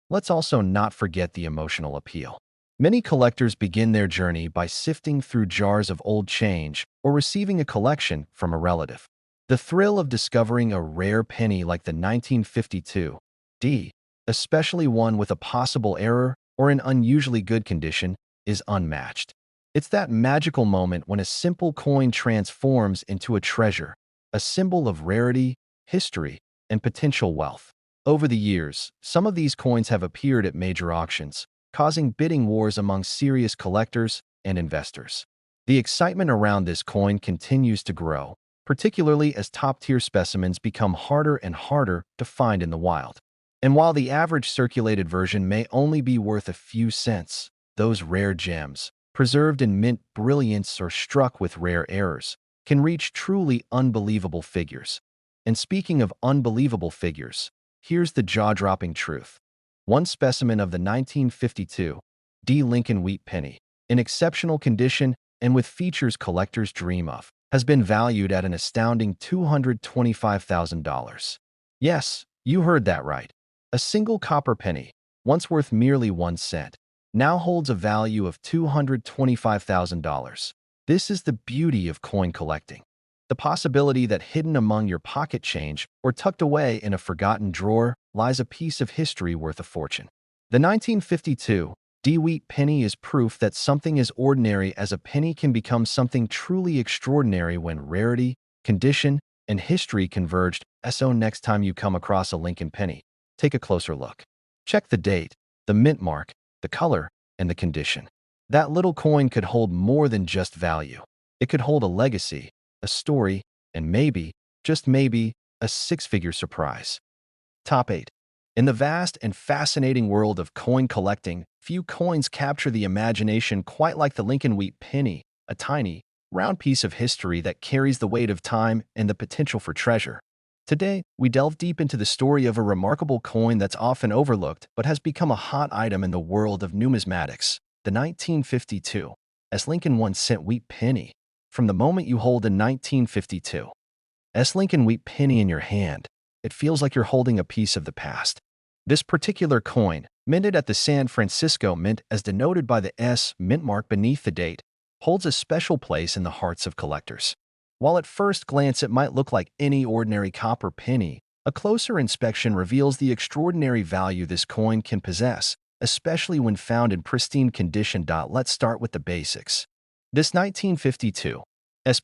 Let's also not forget the emotional appeal. Many collectors begin their journey by sifting through jars of old change or receiving a collection from a relative. The thrill of discovering a rare penny like the 1952 D, especially one with a possible error or in unusually good condition, is unmatched. It's that magical moment when a simple coin transforms into a treasure, a symbol of rarity, history, and potential wealth. Over the years, some of these coins have appeared at major auctions, causing bidding wars among serious collectors and investors. The excitement around this coin continues to grow, particularly as top-tier specimens become harder and harder to find in the wild. And while the average circulated version may only be worth a few cents, those rare gems, preserved in mint brilliance or struck with rare errors, can reach truly unbelievable figures. And speaking of unbelievable figures, here's the jaw-dropping truth. One specimen of the 1952 D. Lincoln Wheat penny, in exceptional condition and with features collectors dream of, has been valued at an astounding $225,000. Yes, you heard that right. A single copper penny, once worth merely 1 cent, now holds a value of $225,000. This is the beauty of coin collecting. The possibility that hidden among your pocket change or tucked away in a forgotten drawer lies a piece of history worth a fortune. The 1952 V.D.B penny is proof that something as ordinary as a penny can become something truly extraordinary when rarity, condition, and history converged. So next time you come across a Lincoln penny, take a closer look. Check the date, the mint mark, the color, and the condition. That little coin could hold more than just value. It could hold a legacy, a story, and maybe, just maybe, a six-figure surprise. Top 8. In the vast and fascinating world of coin collecting, few coins capture the imagination quite like the Lincoln wheat penny, a tiny, round piece of history that carries the weight of time and the potential for treasure. Today, we delve deep into the story of a remarkable coin that's often overlooked but has become a hot item in the world of numismatics, the 1952 Lincoln 1 cent wheat penny. From the moment you hold a 1952 Lincoln wheat penny in your hand, it feels like you're holding a piece of the past. This particular coin, minted at the San Francisco Mint as denoted by the S mint mark beneath the date, holds a special place in the hearts of collectors. While at first glance it might look like any ordinary copper penny, a closer inspection reveals the extraordinary value this coin can possess, especially when found in pristine condition. Let's start with the basics. This 1952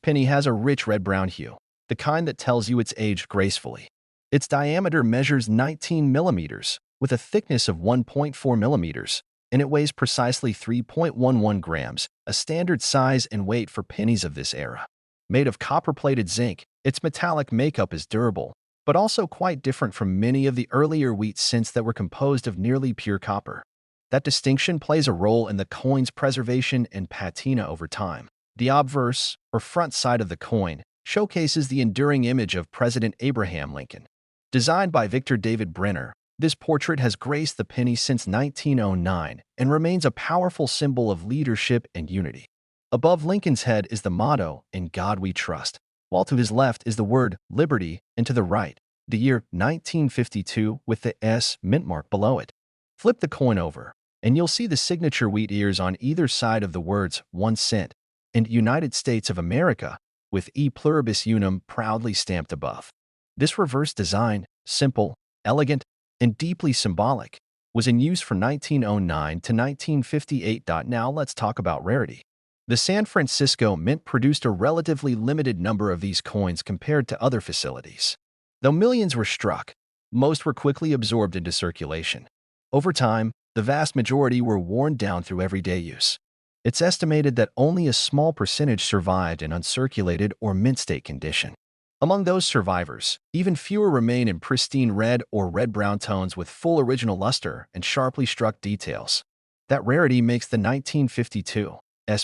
penny has a rich red-brown hue, the kind that tells you it's aged gracefully. Its diameter measures 19 millimeters, with a thickness of 1.4 millimeters, and it weighs precisely 3.11 grams, a standard size and weight for pennies of this era. Made of copper-plated zinc, its metallic makeup is durable, but also quite different from many of the earlier wheat cents that were composed of nearly pure copper. That distinction plays a role in the coin's preservation and patina over time. The obverse, or front side of the coin, showcases the enduring image of President Abraham Lincoln. Designed by Victor David Brenner, this portrait has graced the penny since 1909 and remains a powerful symbol of leadership and unity. Above Lincoln's head is the motto, "In God We Trust," while to his left is the word "Liberty," and to the right, the year 1952 with the S mint mark below it. Flip the coin over, and you'll see the signature wheat ears on either side of the words 1 cent and United States of America, with E pluribus unum proudly stamped above. This reverse design, simple, elegant, and deeply symbolic, was in use from 1909 to 1958. Now let's talk about rarity. The San Francisco Mint produced a relatively limited number of these coins compared to other facilities. Though millions were struck, most were quickly absorbed into circulation. Over time, the vast majority were worn down through everyday use. It's estimated that only a small percentage survived in uncirculated or mint state condition. Among those survivors, even fewer remain in pristine red or red-brown tones with full original luster and sharply struck details. That rarity makes the 1952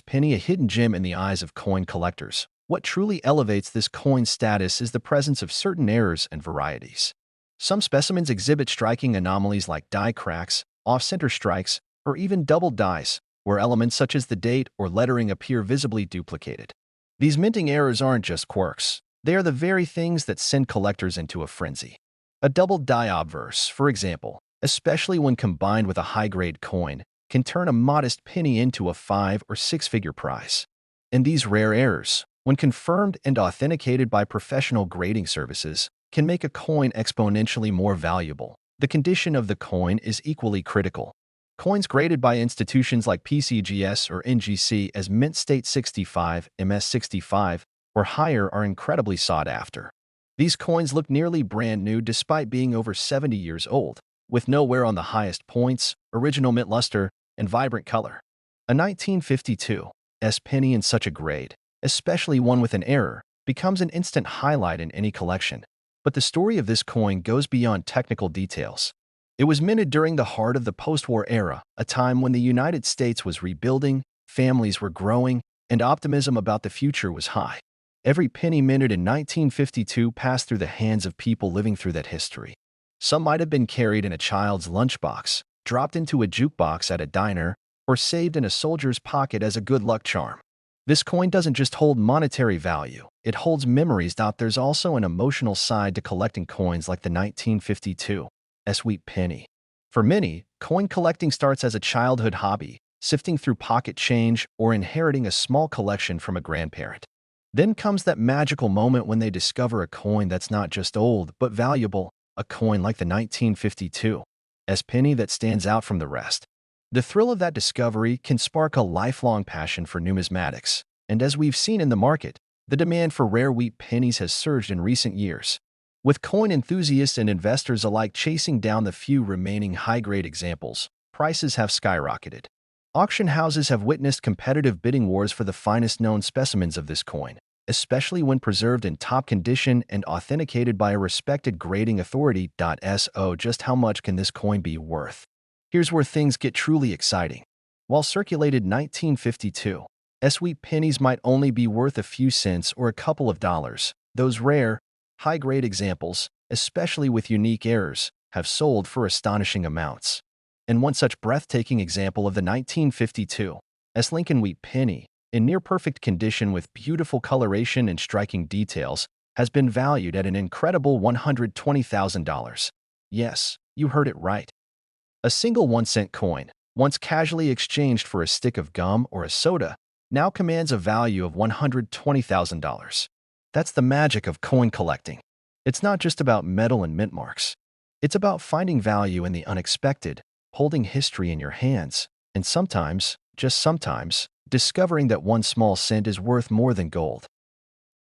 penny a hidden gem in the eyes of coin collectors. What truly elevates this coin's status is the presence of certain errors and varieties. Some specimens exhibit striking anomalies like die cracks, off-center strikes, or even double dies, where elements such as the date or lettering appear visibly duplicated. These minting errors aren't just quirks. They are the very things that send collectors into a frenzy. A double die obverse, for example, especially when combined with a high-grade coin, can turn a modest penny into a 5- or 6-figure prize. And these rare errors, when confirmed and authenticated by professional grading services, can make a coin exponentially more valuable. The condition of the coin is equally critical. Coins graded by institutions like PCGS or NGC as Mint State 65, MS 65, or higher are incredibly sought after. These coins look nearly brand new despite being over 70 years old, with no wear on the highest points, original mint luster, and vibrant color. A 1952 penny in such a grade, especially one with an error, becomes an instant highlight in any collection. But the story of this coin goes beyond technical details. It was minted during the heart of the post-war era, a time when the United States was rebuilding, families were growing, and optimism about the future was high. Every penny minted in 1952 passed through the hands of people living through that history. Some might have been carried in a child's lunchbox, dropped into a jukebox at a diner, or saved in a soldier's pocket as a good luck charm. This coin doesn't just hold monetary value, it holds memories. There's also an emotional side to collecting coins like the 1952 Sweet penny. For many, coin collecting starts as a childhood hobby, sifting through pocket change or inheriting a small collection from a grandparent. Then comes that magical moment when they discover a coin that's not just old, but valuable, a coin like the 1952 S penny that stands out from the rest. The thrill of that discovery can spark a lifelong passion for numismatics, and as we've seen in the market, the demand for rare wheat pennies has surged in recent years, with coin enthusiasts and investors alike chasing down the few remaining high-grade examples. Prices have skyrocketed. Auction houses have witnessed competitive bidding wars for the finest known specimens of this coin, especially when preserved in top condition and authenticated by a respected grading authority. So just how much can this coin be worth? Here's where things get truly exciting. While circulated 1952, sweet pennies might only be worth a few cents or a couple of dollars. Those rare, high-grade examples, especially with unique errors, have sold for astonishing amounts. And one such breathtaking example of the 1952 Lincoln wheat penny, in near-perfect condition with beautiful coloration and striking details, has been valued at an incredible $120,000. Yes, you heard it right. A single 1-cent coin, once casually exchanged for a stick of gum or a soda, now commands a value of $120,000. That's the magic of coin collecting. It's not just about metal and mint marks. It's about finding value in the unexpected, holding history in your hands, and sometimes, just sometimes, discovering that one small cent is worth more than gold.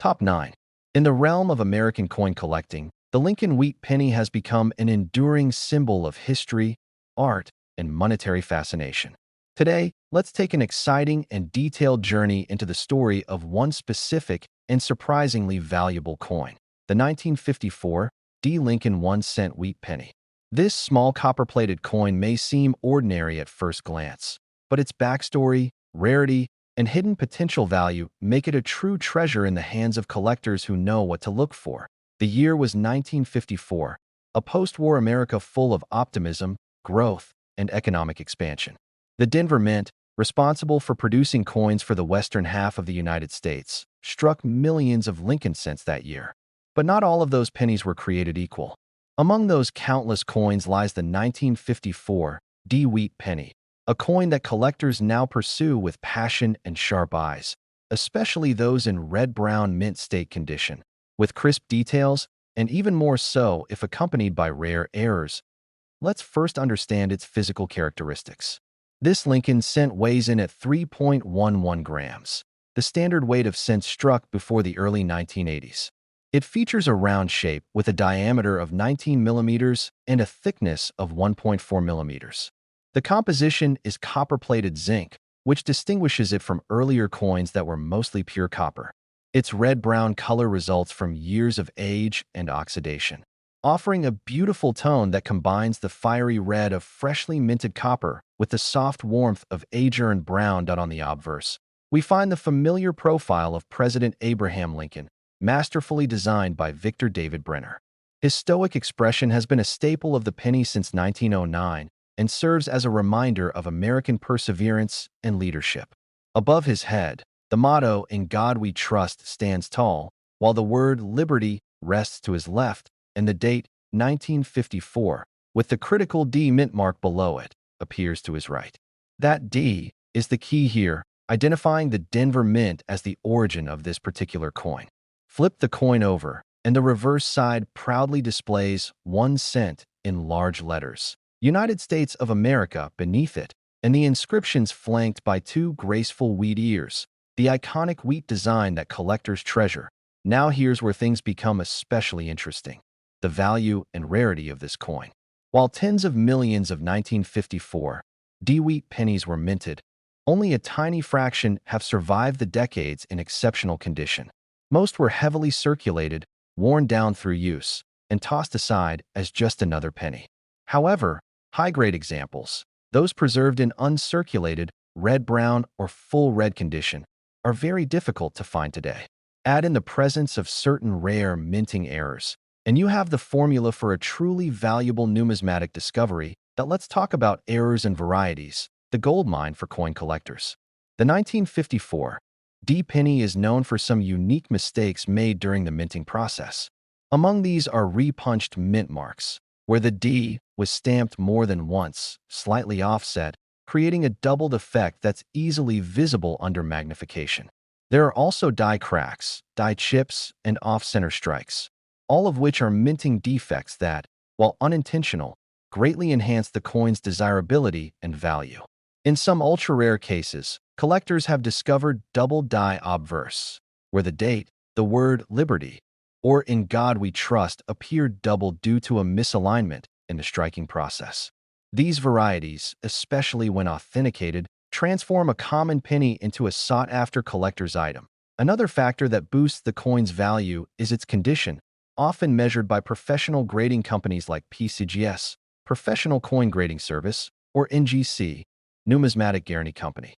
Top 9. In the realm of American coin collecting, the Lincoln wheat penny has become an enduring symbol of history, art, and monetary fascination. Today, let's take an exciting and detailed journey into the story of one specific and surprisingly valuable coin, the 1954 D. Lincoln 1-cent wheat penny. This small copper-plated coin may seem ordinary at first glance, but its backstory, rarity, and hidden potential value make it a true treasure in the hands of collectors who know what to look for. The year was 1954, a post-war America full of optimism, growth, and economic expansion. The Denver Mint, responsible for producing coins for the western half of the United States, struck millions of Lincoln cents that year. But not all of those pennies were created equal. Among those countless coins lies the 1954 D. Wheat penny, a coin that collectors now pursue with passion and sharp eyes, especially those in red-brown mint state condition, with crisp details, and even more so if accompanied by rare errors. Let's first understand its physical characteristics. This Lincoln cent weighs in at 3.11 grams, the standard weight of cents struck before the early 1980s. It features a round shape with a diameter of 19 millimeters and a thickness of 1.4 millimeters. The composition is copper-plated zinc, which distinguishes it from earlier coins that were mostly pure copper. Its red-brown color results from years of age and oxidation, offering a beautiful tone that combines the fiery red of freshly minted copper with the soft warmth of age-earned brown dot on the obverse. We find the familiar profile of President Abraham Lincoln, masterfully designed by Victor David Brenner. His stoic expression has been a staple of the penny since 1909 and serves as a reminder of American perseverance and leadership. Above his head, the motto, "In God We Trust," stands tall, while the word liberty rests to his left, and the date, 1954, with the critical D mint mark below it, appears to his right. That D is the key here, identifying the Denver Mint as the origin of this particular coin. Flip the coin over, and the reverse side proudly displays 1 cent in large letters, United States of America, beneath it, and the inscriptions flanked by 2 graceful wheat ears, the iconic wheat design that collectors treasure. Now here's where things become especially interesting: the value and rarity of this coin. While tens of millions of 1954 D. Wheat pennies were minted, only a tiny fraction have survived the decades in exceptional condition. Most were heavily circulated, worn down through use, and tossed aside as just another penny. However, high-grade examples, those preserved in uncirculated, red-brown, or full red condition, are very difficult to find today. Add in the presence of certain rare minting errors, and you have the formula for a truly valuable numismatic discovery. That let's talk about errors and varieties, the goldmine for coin collectors. The 1954 D penny is known for some unique mistakes made during the minting process. Among these are repunched mint marks, where the D was stamped more than once, slightly offset, creating a doubled effect that's easily visible under magnification. There are also die cracks, die chips, and off-center strikes, all of which are minting defects that, while unintentional, greatly enhance the coin's desirability and value. In some ultra-rare cases, collectors have discovered double die obverse, where the date, the word liberty, or in God we trust appear double due to a misalignment in the striking process. These varieties, especially when authenticated, transform a common penny into a sought-after collector's item. Another factor that boosts the coin's value is its condition, often measured by professional grading companies like PCGS, Professional Coin Grading Service, or NGC, Numismatic Guarantee Company.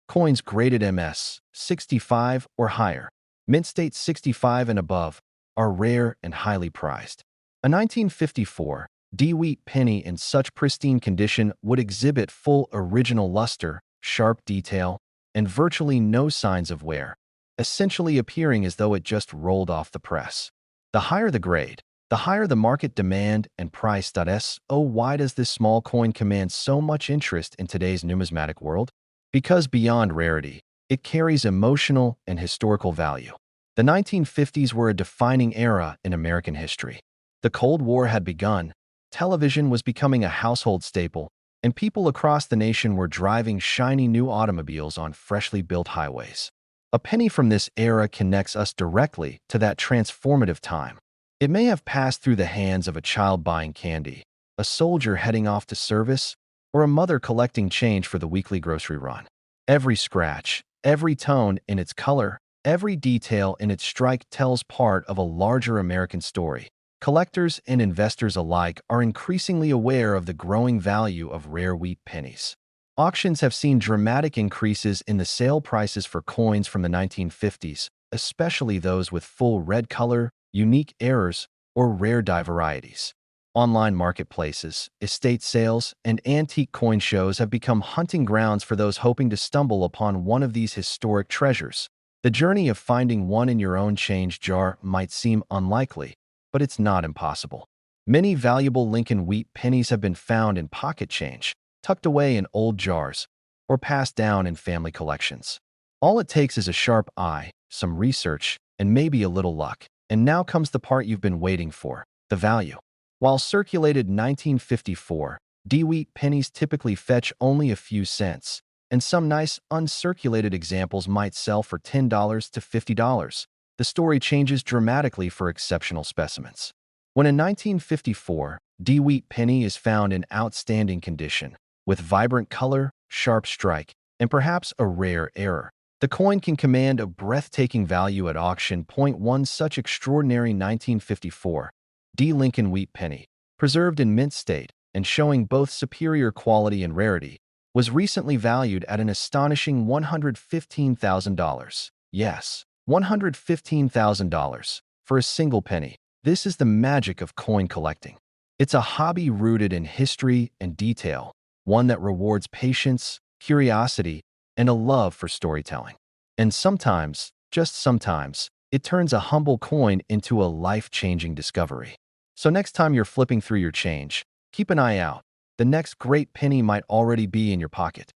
Coins graded MS 65 or higher, mint state 65 and above, are rare and highly prized. A 1954 D-Wheat penny in such pristine condition would exhibit full original luster, sharp detail, and virtually no signs of wear, essentially appearing as though it just rolled off the press. The higher the grade, the higher the market demand and price. So why does this small coin command so much interest in today's numismatic world? Because beyond rarity, it carries emotional and historical value. The 1950s were a defining era in American history. The Cold War had begun, television was becoming a household staple, and people across the nation were driving shiny new automobiles on freshly built highways. A penny from this era connects us directly to that transformative time. It may have passed through the hands of a child buying candy, a soldier heading off to service, or a mother collecting change for the weekly grocery run. Every scratch, every tone in its color, every detail in its strike tells part of a larger American story. Collectors and investors alike are increasingly aware of the growing value of rare wheat pennies. Auctions have seen dramatic increases in the sale prices for coins from the 1950s, especially those with full red color, unique errors, or rare die varieties. Online marketplaces, estate sales, and antique coin shows have become hunting grounds for those hoping to stumble upon one of these historic treasures. The journey of finding one in your own change jar might seem unlikely, but it's not impossible. Many valuable Lincoln wheat pennies have been found in pocket change, tucked away in old jars, or passed down in family collections. All it takes is a sharp eye, some research, and maybe a little luck. And now comes the part you've been waiting for, the value. While circulated 1954, D-Wheat pennies typically fetch only a few cents, and some nice uncirculated examples might sell for $10 to $50. The story changes dramatically for exceptional specimens. When a 1954 D-Wheat penny is found in outstanding condition, with vibrant color, sharp strike, and perhaps a rare error, the coin can command a breathtaking value at auction. One such extraordinary 1954 D. Lincoln wheat penny, preserved in mint state and showing both superior quality and rarity, was recently valued at an astonishing $115,000. Yes, $115,000 for a single penny. This is the magic of coin collecting. It's a hobby rooted in history and detail, one that rewards patience, curiosity, and a love for storytelling. And sometimes, just sometimes, it turns a humble coin into a life-changing discovery. So next time you're flipping through your change, keep an eye out. The next great penny might already be in your pocket.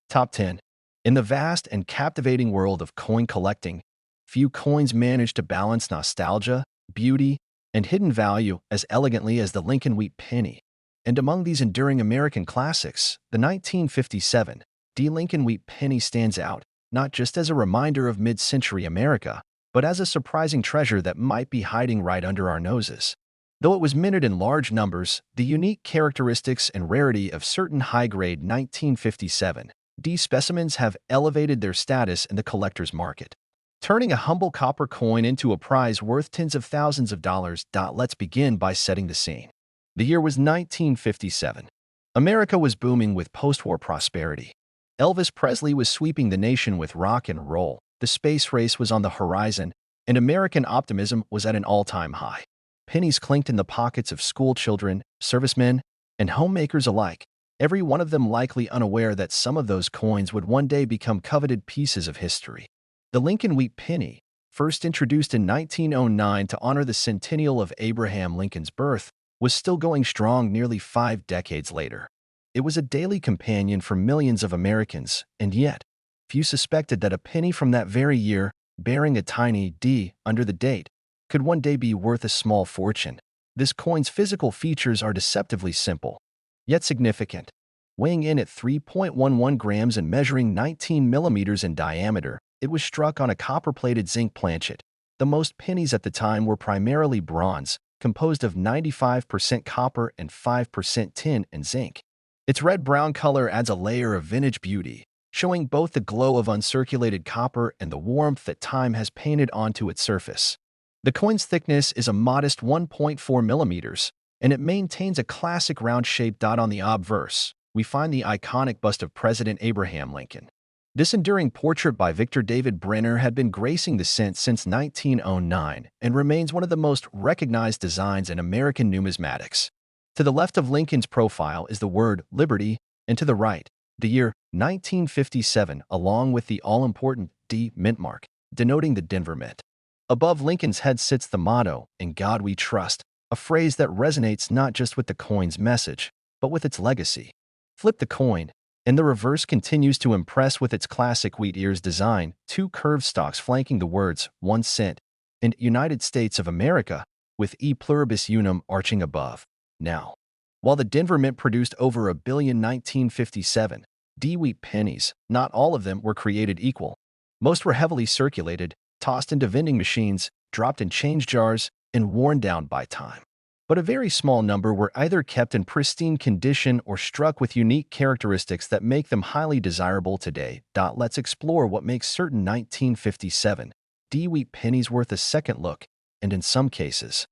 Top 10. In the vast and captivating world of coin collecting, few coins manage to balance nostalgia, beauty, and hidden value as elegantly as the Lincoln wheat penny. And among these enduring American classics, the 1957 D. Lincoln wheat penny stands out, not just as a reminder of mid-century America, but as a surprising treasure that might be hiding right under our noses. Though it was minted in large numbers, the unique characteristics and rarity of certain high-grade 1957 D specimens have elevated their status in the collector's market, turning a humble copper coin into a prize worth tens of thousands of dollars. Let's begin by setting the scene. The year was 1957. America was booming with post-war prosperity. Elvis Presley was sweeping the nation with rock and roll, the space race was on the horizon, and American optimism was at an all-time high. Pennies clinked in the pockets of schoolchildren, servicemen, and homemakers alike, every one of them likely unaware that some of those coins would one day become coveted pieces of history. The Lincoln wheat penny, first introduced in 1909 to honor the centennial of Abraham Lincoln's birth, was still going strong nearly 5 decades later. It was a daily companion for millions of Americans, and yet, few suspected that a penny from that very year, bearing a tiny D under the date, could one day be worth a small fortune. This coin's physical features are deceptively simple, yet significant. Weighing in at 3.11 grams and measuring 19 millimeters in diameter, it was struck on a copper-plated zinc planchet. The most pennies at the time were primarily bronze, composed of 95% copper and 5% tin and zinc. Its red-brown color adds a layer of vintage beauty, showing both the glow of uncirculated copper and the warmth that time has painted onto its surface. The coin's thickness is a modest 1.4 millimeters, and it maintains a classic round-shaped dot on the obverse. We find the iconic bust of President Abraham Lincoln. This enduring portrait by Victor David Brenner had been gracing the cent since 1909 and remains one of the most recognized designs in American numismatics. To the left of Lincoln's profile is the word Liberty, and to the right, the year 1957, along with the all-important D mint mark, denoting the Denver Mint. Above Lincoln's head sits the motto, "In God We Trust," a phrase that resonates not just with the coin's message, but with its legacy. Flip the coin, and the reverse continues to impress with its classic wheat ears design, two curved stalks flanking the words 1 cent and United States of America, with E pluribus unum arching above. Now, while the Denver Mint produced over 1 billion 1957 D wheat pennies, not all of them were created equal. Most were heavily circulated, tossed into vending machines, dropped in change jars, and worn down by time. But a very small number were either kept in pristine condition or struck with unique characteristics that make them highly desirable today. Let's explore what makes certain 1957 D wheat pennies worth a second look, and in some cases,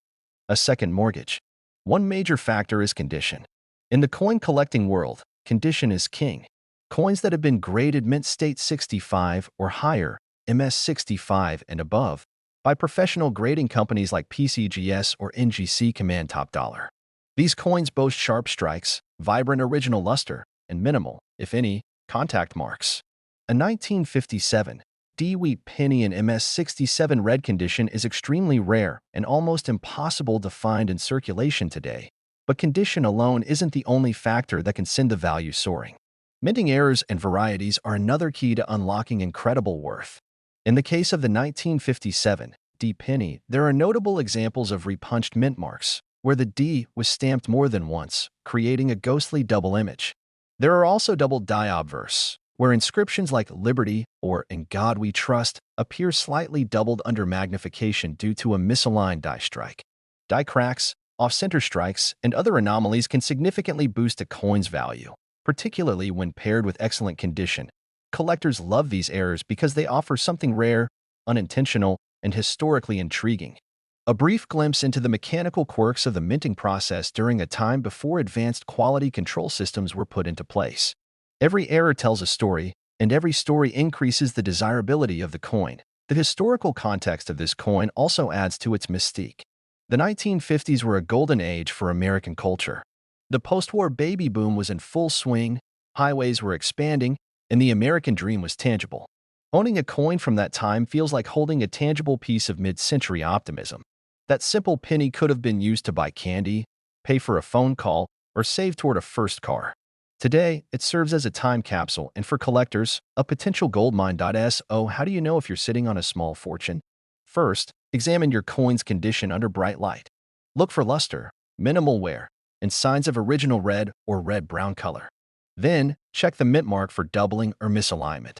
a second mortgage. One major factor is condition. In the coin collecting world, condition is king. Coins that have been graded mint state 65 or higher, MS 65 and above, by professional grading companies like PCGS or NGC command top dollar. These coins boast sharp strikes, vibrant original luster, and minimal, if any, contact marks. A 1957 D wheat penny in MS 67 red condition is extremely rare and almost impossible to find in circulation today. But condition alone isn't the only factor that can send the value soaring. Minting errors and varieties are another key to unlocking incredible worth. In the case of the 1957 D penny, there are notable examples of repunched mint marks, where the D was stamped more than once, creating a ghostly double image. There are also double die obverse, where inscriptions like Liberty or In God We Trust appear slightly doubled under magnification due to a misaligned die strike. Die cracks, off-center strikes, and other anomalies can significantly boost a coin's value, particularly when paired with excellent condition. Collectors love these errors because they offer something rare, unintentional, and historically intriguing. A brief glimpse into the mechanical quirks of the minting process during a time before advanced quality control systems were put into place. Every error tells a story, and every story increases the desirability of the coin. The historical context of this coin also adds to its mystique. The 1950s were a golden age for American culture. The post-war baby boom was in full swing, highways were expanding, and the American dream was tangible. Owning a coin from that time feels like holding a tangible piece of mid-century optimism. That simple penny could have been used to buy candy, pay for a phone call, or save toward a first car. Today, it serves as a time capsule, and for collectors, a potential goldmine. So, how do you know if you're sitting on a small fortune? First, examine your coin's condition under bright light. Look for luster, minimal wear, and signs of original red or red-brown color. Then, check the mint mark for doubling or misalignment.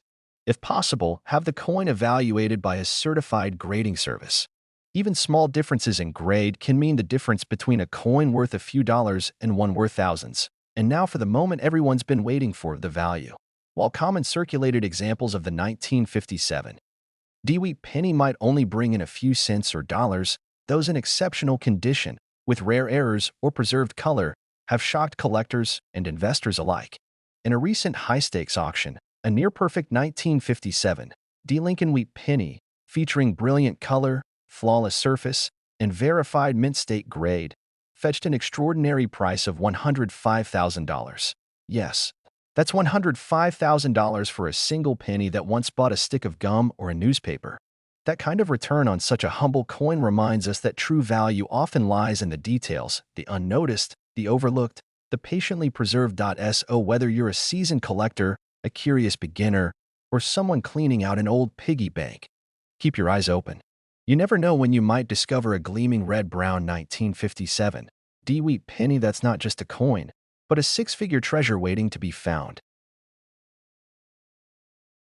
If possible, have the coin evaluated by a certified grading service. Even small differences in grade can mean the difference between a coin worth a few dollars and one worth thousands. And now for the moment everyone's been waiting for, the value. While common circulated examples of the 1957 D wheat penny might only bring in a few cents or dollars, those in exceptional condition, with rare errors or preserved color, have shocked collectors and investors alike. In a recent high-stakes auction, a near-perfect 1957 D Lincoln wheat penny, featuring brilliant color, flawless surface, and verified mint state grade, fetched an extraordinary price of $105,000. Yes, that's $105,000 for a single penny that once bought a stick of gum or a newspaper. That kind of return on such a humble coin reminds us that true value often lies in the details, the unnoticed, the overlooked, the patiently preserved. So whether you're a seasoned collector, a curious beginner, or someone cleaning out an old piggy bank, keep your eyes open. You never know when you might discover a gleaming red-brown 1957 D-Wheat penny that's not just a coin, but a six-figure treasure waiting to be found.